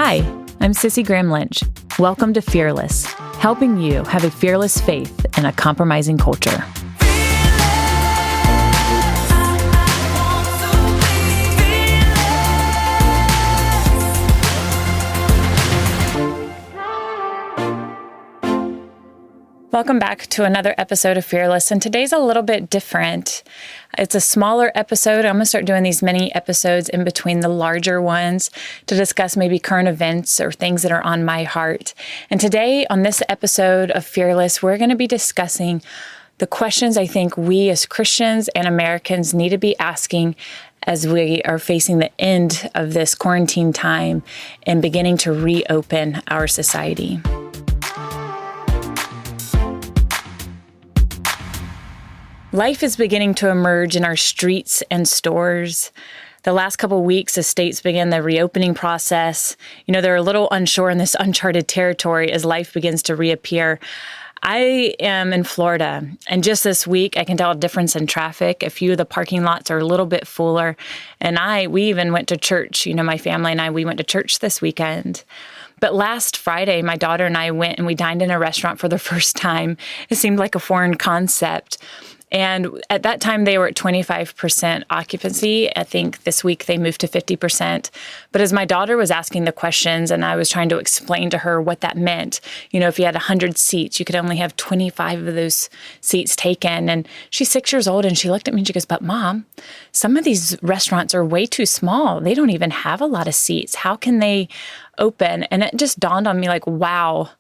Hi, I'm Cissie Lynch. Welcome to Fearless, helping you have a fearless faith in a compromising culture. Welcome back to another episode of Fearless, and today's a little bit different. It's a smaller episode. I'm going to start doing these mini episodes in between the larger ones to discuss maybe current events or things that are on my heart. And today on this episode of Fearless, we're going to be discussing the questions I think we as Christians and Americans need to be asking as we are facing the end of this quarantine time and beginning to reopen our society. Life is beginning to emerge in our streets and stores. The last couple of weeks, as states begin the reopening process, they're a little unsure in this uncharted territory as life begins to reappear. I am in Florida, and just this week, I can tell a difference in traffic. A few of the parking lots are a little bit fuller, and we even went to church. My family and we went to church this weekend. But last Friday, my daughter and I went and we dined in a restaurant for the first time. It seemed like a foreign concept. And at that time, they were at 25% occupancy. I think this week they moved to 50%. But as my daughter was asking the questions and I was trying to explain to her what that meant, if you had 100 seats, you could only have 25 of those seats taken. And she's 6 years old and she looked at me and she goes, "But Mom, some of these restaurants are way too small. They don't even have a lot of seats. How can they open?" And it just dawned on me like, wow.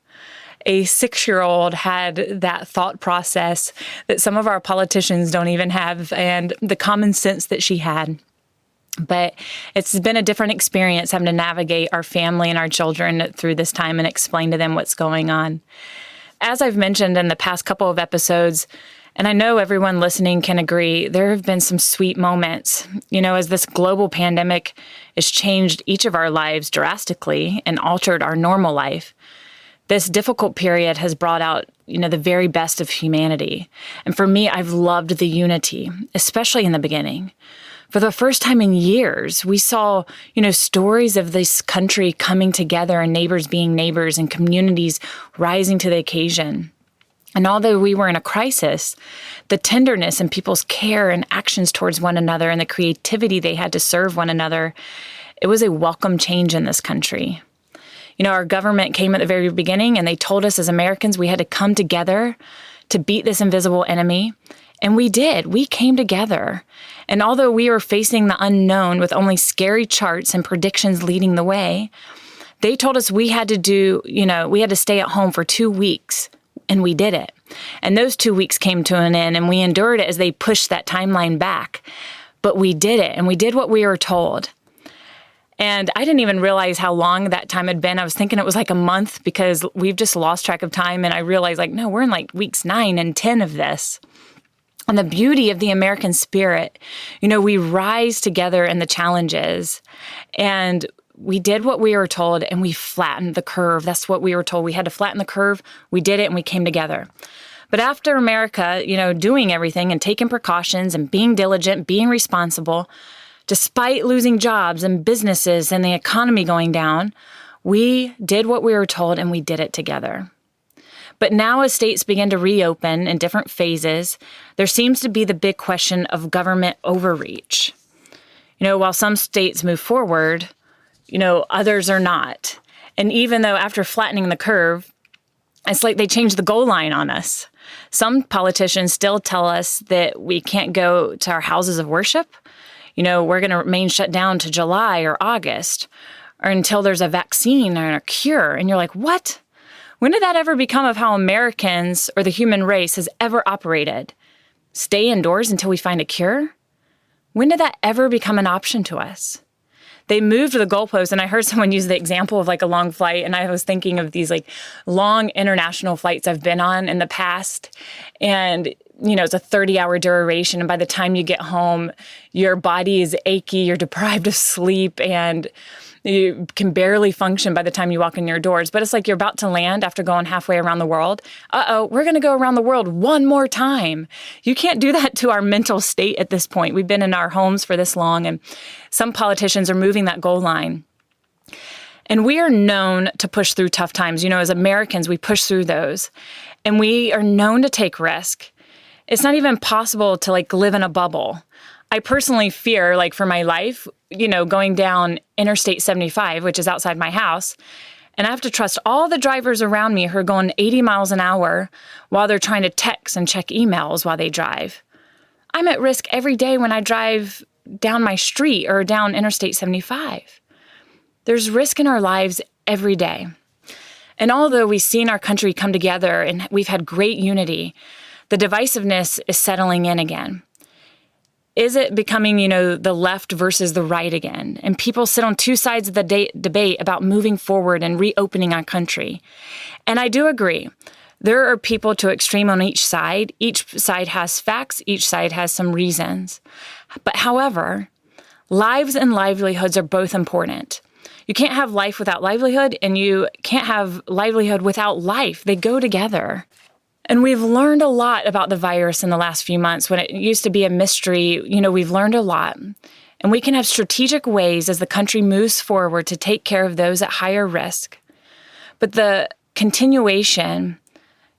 A 6-year-old had that thought process that some of our politicians don't even have, and the common sense that she had. But it's been a different experience having to navigate our family and our children through this time and explain to them what's going on. As I've mentioned in the past couple of episodes, and I know everyone listening can agree, there have been some sweet moments, as this global pandemic has changed each of our lives drastically and altered our normal life. This difficult period has brought out, the very best of humanity. And for me, I've loved the unity, especially in the beginning. For the first time in years, we saw, stories of this country coming together and neighbors being neighbors and communities rising to the occasion. And although we were in a crisis, the tenderness in people's care and actions towards one another and the creativity they had to serve one another, it was a welcome change in this country. Our government came at the very beginning and they told us as Americans we had to come together to beat this invisible enemy. And we did. We came together. And although we were facing the unknown with only scary charts and predictions leading the way, they told us we had to stay at home for 2 weeks. And we did it. And those 2 weeks came to an end and we endured it as they pushed that timeline back. But we did it and we did what we were told. And I didn't even realize how long that time had been. I was thinking it was like a month because we've just lost track of time. And I realized no, we're in weeks 9 and 10 of this. And the beauty of the American spirit, we rise together in the challenges and we did what we were told and we flattened the curve. That's what we were told. We had to flatten the curve. We did it and we came together. But after America, doing everything and taking precautions and being diligent, being responsible, despite losing jobs and businesses and the economy going down, we did what we were told and we did it together. But now as states begin to reopen in different phases, there seems to be the big question of government overreach. While some states move forward, others are not. And even though after flattening the curve, it's like they changed the goal line on us. Some politicians still tell us that we can't go to our houses of worship. We're going to remain shut down to July or August or until there's a vaccine or a cure. And you're like, what? When did that ever become of how Americans or the human race has ever operated? Stay indoors until we find a cure? When did that ever become an option to us? They moved the goalpost, and I heard someone use the example of a long flight, and I was thinking of these long international flights I've been on in the past, and it's a 30-hour duration, and by the time you get home, your body is achy, you're deprived of sleep, and you can barely function by the time you walk in your doors. But it's like you're about to land after going halfway around the world. We're going to go around the world one more time. You can't do that to our mental state at this point. We've been in our homes for this long, and some politicians are moving that goal line. And we are known to push through tough times. As Americans, we push through those. And we are known to take risk. It's not even possible to live in a bubble. I personally fear, for my life, going down Interstate 75, which is outside my house, and I have to trust all the drivers around me who are going 80 miles an hour while they're trying to text and check emails while they drive. I'm at risk every day when I drive down my street or down Interstate 75. There's risk in our lives every day. And although we've seen our country come together and we've had great unity, the divisiveness is settling in again. Is it becoming, the left versus the right again? And people sit on two sides of the debate about moving forward and reopening our country. And I do agree. There are people to extreme on each side. Each side has facts. Each side has some reasons. But however, lives and livelihoods are both important. You can't have life without livelihood, and you can't have livelihood without life. They go together. And we've learned a lot about the virus in the last few months. When it used to be a mystery, we've learned a lot. And we can have strategic ways as the country moves forward to take care of those at higher risk. But the continuation,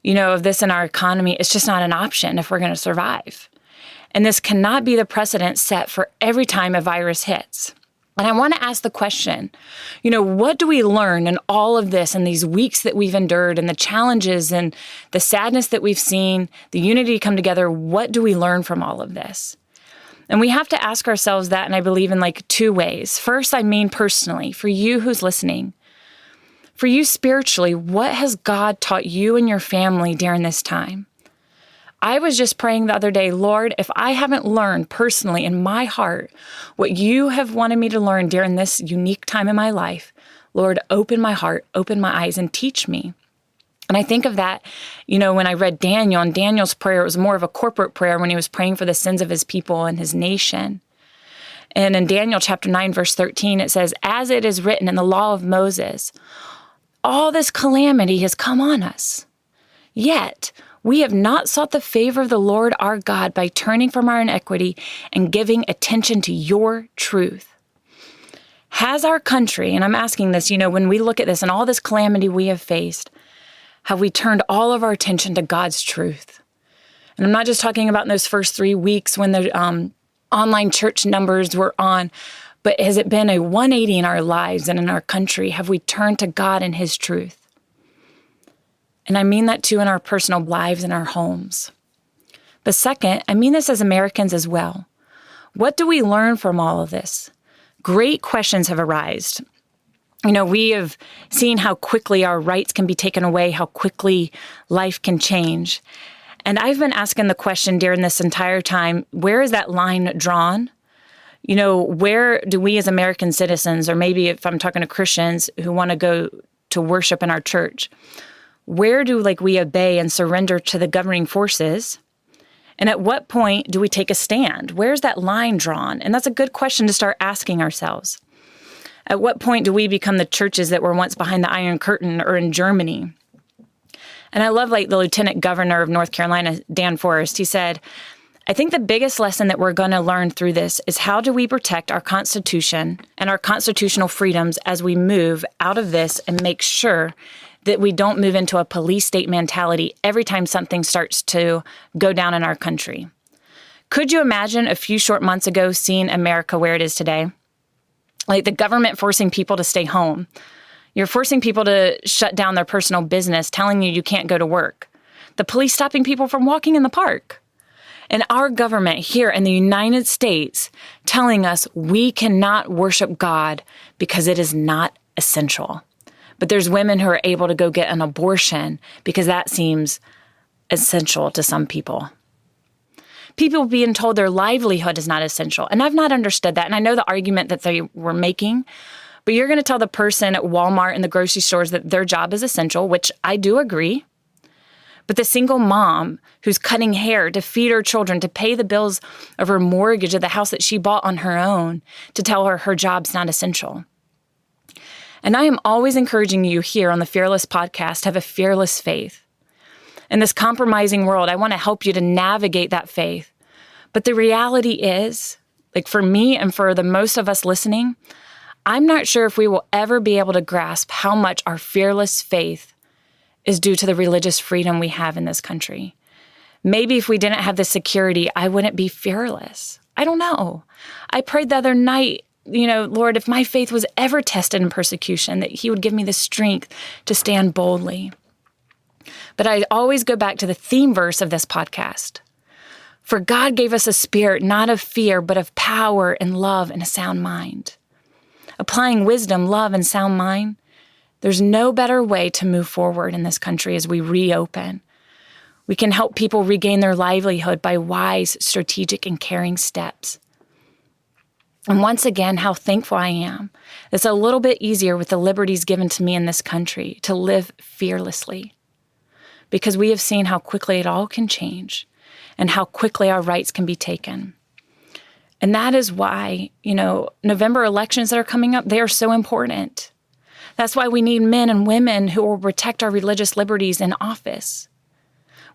of this in our economy is just not an option if we're going to survive. And this cannot be the precedent set for every time a virus hits. And I want to ask the question, what do we learn in all of this and these weeks that we've endured and the challenges and the sadness that we've seen, the unity come together? What do we learn from all of this? And we have to ask ourselves that, and I believe in two ways. First, I mean personally, for you who's listening. For you spiritually, what has God taught you and your family during this time? I was just praying the other day, Lord, if I haven't learned personally in my heart what you have wanted me to learn during this unique time in my life, Lord, open my heart, open my eyes, and teach me. And I think of that, when I read Daniel, and Daniel's prayer, it was more of a corporate prayer when he was praying for the sins of his people and his nation. And in Daniel chapter 9, verse 13, it says, as it is written in the law of Moses, all this calamity has come on us. Yet we have not sought the favor of the Lord our God by turning from our iniquity and giving attention to your truth. Has our country, and I'm asking this, when we look at this and all this calamity we have faced, have we turned all of our attention to God's truth? And I'm not just talking about in those first 3 weeks when the online church numbers were on, but has it been a 180 in our lives and in our country? Have we turned to God and His truth? And I mean that too in our personal lives and our homes. But second, I mean this as Americans as well. What do we learn from all of this? Great questions have arisen. We have seen how quickly our rights can be taken away, how quickly life can change. And I've been asking the question during this entire time, where is that line drawn? Where do we as American citizens, or maybe if I'm talking to Christians who want to go to worship in our church, where do we obey and surrender to the governing forces? And at what point do we take a stand? Where's that line drawn? And that's a good question to start asking ourselves. At what point do we become the churches that were once behind the Iron Curtain or in Germany? And I love the Lieutenant Governor of North Carolina, Dan Forest. He said, I think the biggest lesson that we're going to learn through this is how do we protect our Constitution and our constitutional freedoms as we move out of this and make sure that we don't move into a police state mentality every time something starts to go down in our country. Could you imagine a few short months ago seeing America where it is today? The government forcing people to stay home. You're forcing people to shut down their personal business, telling you can't go to work. The police stopping people from walking in the park. And our government here in the United States telling us we cannot worship God because it is not essential. But there's women who are able to go get an abortion because that seems essential to some people. People being told their livelihood is not essential. And I've not understood that. And I know the argument that they were making, but you're going to tell the person at Walmart and the grocery stores that their job is essential, which I do agree. But the single mom who's cutting hair to feed her children, to pay the bills of her mortgage of the house that she bought on her own, to tell her her job's not essential. And I am always encouraging you here on the Fearless Podcast to have a fearless faith. In this compromising world, I want to help you to navigate that faith. But the reality is, for me and for the most of us listening, I'm not sure if we will ever be able to grasp how much our fearless faith is due to the religious freedom we have in this country. Maybe if we didn't have the security, I wouldn't be fearless. I don't know. I prayed the other night, Lord, if my faith was ever tested in persecution, that He would give me the strength to stand boldly. But I always go back to the theme verse of this podcast. For God gave us a spirit not of fear, but of power and love and a sound mind. Applying wisdom, love, and sound mind, there's no better way to move forward in this country as we reopen. We can help people regain their livelihood by wise, strategic, and caring steps. And once again, how thankful I am. It's a little bit easier with the liberties given to me in this country to live fearlessly, because we have seen how quickly it all can change and how quickly our rights can be taken. And that is why, November elections that are coming up, they are so important. That's why we need men and women who will protect our religious liberties in office.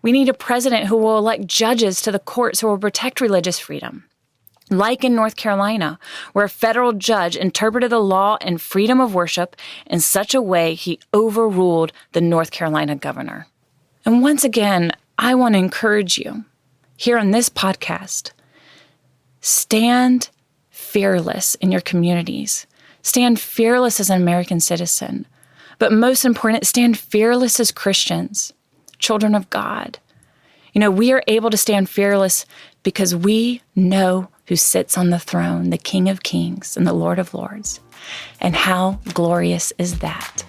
We need a president who will elect judges to the courts who will protect religious freedom. Like in North Carolina, where a federal judge interpreted the law and freedom of worship in such a way he overruled the North Carolina governor. And once again, I want to encourage you here on this podcast, stand fearless in your communities. Stand fearless as an American citizen. But most important, stand fearless as Christians, children of God. We are able to stand fearless because we know who sits on the throne, the King of Kings and the Lord of Lords. And how glorious is that?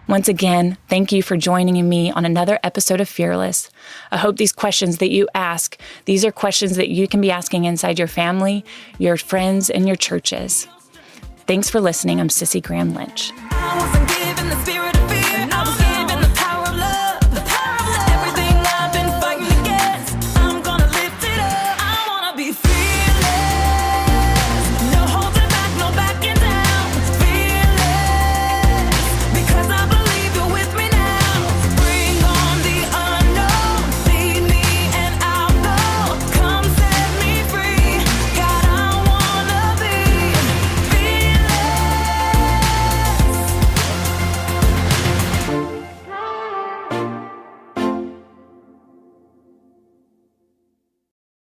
Once again, thank you for joining me on another episode of Fearless. I hope these questions that you ask, these are questions that you can be asking inside your family, your friends, and your churches. Thanks for listening. I'm Cissie Graham Lynch.